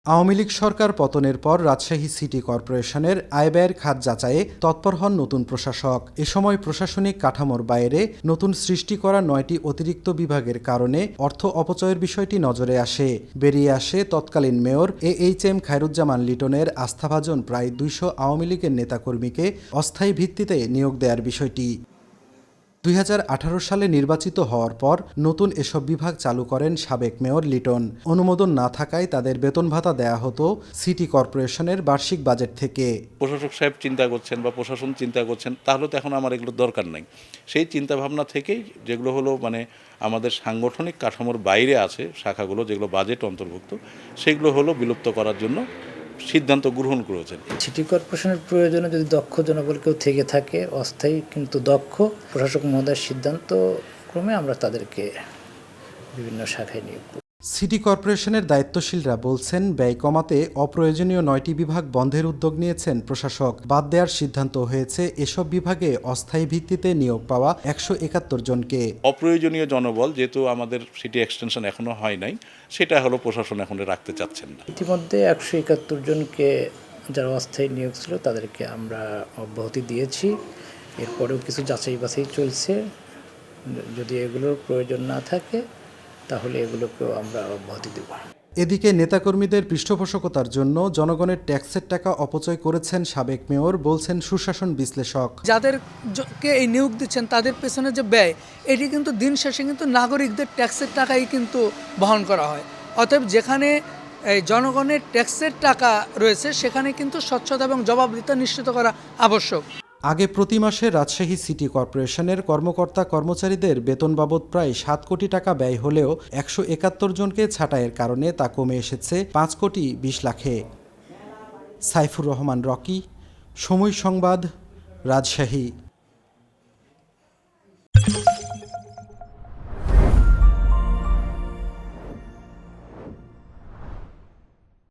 আওয়ামী লীগ সরকার পতনের পর রাজশাহী সিটি কর্পোরেশনের আয়-ব্যয়ের খাত যাচাইয়ে তৎপর হন নতুন প্রশাসক। এ সময় প্রশাসনিক কাঠামোর বাইরে নতুন সৃষ্টি করা ৯টি অতিরিক্ত বিভাগের কারণে অর্থ অপচয়ের বিষয়টি নজরে আসে। বেরিয়ে আসে তৎকালীন মেয়র AHM খায়রুজ্জামান লিটনের আস্থাভাজন প্রায় ২০০ আওয়ামী লীগের নেতাকর্মীকে অস্থায়ী ভিত্তিতে নিয়োগ দেওয়ার বিষয়টি। ২০১৮ সালে নির্বাচিত হওয়ার পর নতুন এসব বিভাগ চালু করেন সাবেক মেয়র লিটন। অনুমোদন না থাকায় তাদের বেতন ভাতা দেয়া হতো সিটি কর্পোরেশনের বার্ষিক বাজেট থেকে। প্রশাসক সাহেব চিন্তা করছেন বা প্রশাসন চিন্তা করছেন, তাহলে তো এখন আমার এগুলো দরকার নাই। সেই চিন্তাভাবনা থেকেই যেগুলো হলো আমাদের সাংগঠনিক কাঠামোর বাইরে আছে শাখাগুলো, যেগুলো বাজেট অন্তর্ভুক্ত, সেগুলো হলো বিলুপ্ত করার জন্য সিদ্ধান্ত গ্রহণ করেছেন। সিটি কর্পোরেশনের প্রয়োজনে যদি দক্ষ জনবল কেউ থেকে থাকে, অস্থায়ী কিন্তু দক্ষ, প্রশাসক মহোদয়ের সিদ্ধান্ত ক্রমে আমরা তাদেরকে বিভিন্ন শাখায় নিয়োগ করি। সিটি কর্পোরেশনের দায়িত্বশীলরা বলছেন, ব্যয় কমাতে অপ্রয়োজনীয় ৯টি বিভাগ বন্ধের উদ্যোগ নিয়েছেন প্রশাসক। বাদ দেওয়ার সিদ্ধান্ত হয়েছে এসব বিভাগে অস্থায়ী ভিত্তিতে নিয়োগ পাওয়া ১৭১ জনকে। অপ্রয়োজনীয় জনবল যেহেতু আমাদের সিটি এক্সটেনশন এখনো হয় নাই, সেটা হলো প্রশাসন এখন রাখতে চাচ্ছেন না। ইতিমধ্যে ১৭১ জনকে যারা অস্থায়ী নিয়োগ ছিল তাদেরকে আমরা অব্যাহতি দিয়েছি। এরপরেও কিছু যাচাই বাছাই চলছে। যদি এগুলোর প্রয়োজন না থাকে তাহলে এগুলোকেও আমরা অব্যাহতি দেব। এদিকে নেতাকর্মীদের পৃষ্ঠপোষকতার জন্য জনগণের ট্যাক্সের টাকা অপচয় করেছেন সাবেক মেয়র, বলছেন সুশাসন বিশ্লেষক। যাদেরকে এই নিয়োগ দিচ্ছেন তাদের পেছনে যে ব্যয়, এটি কিন্তু দিন শেষে কিন্তু নাগরিকদের ট্যাক্সের টাকাই কিন্তু বহন করা হয়। অতএব যেখানে এই জনগণের ট্যাক্সের টাকা রয়েছে সেখানে কিন্তু স্বচ্ছতা এবং জবাবদিহিতা নিশ্চিত করা আবশ্যক। আগে প্রতি মাসে রাজশাহী সিটি কর্পোরেশনের কর্মকর্তা কর্মচারীদের বেতন বাবদ প্রায় ৭ কোটি টাকা ব্যয় হলেও ১৭১ জনকে ছাঁটাইয়ের কারণে তা কমে এসেছে ৫ কোটি ২০ লাখে। সাইফুর রহমান রকি, সময় সংবাদ, রাজশাহী।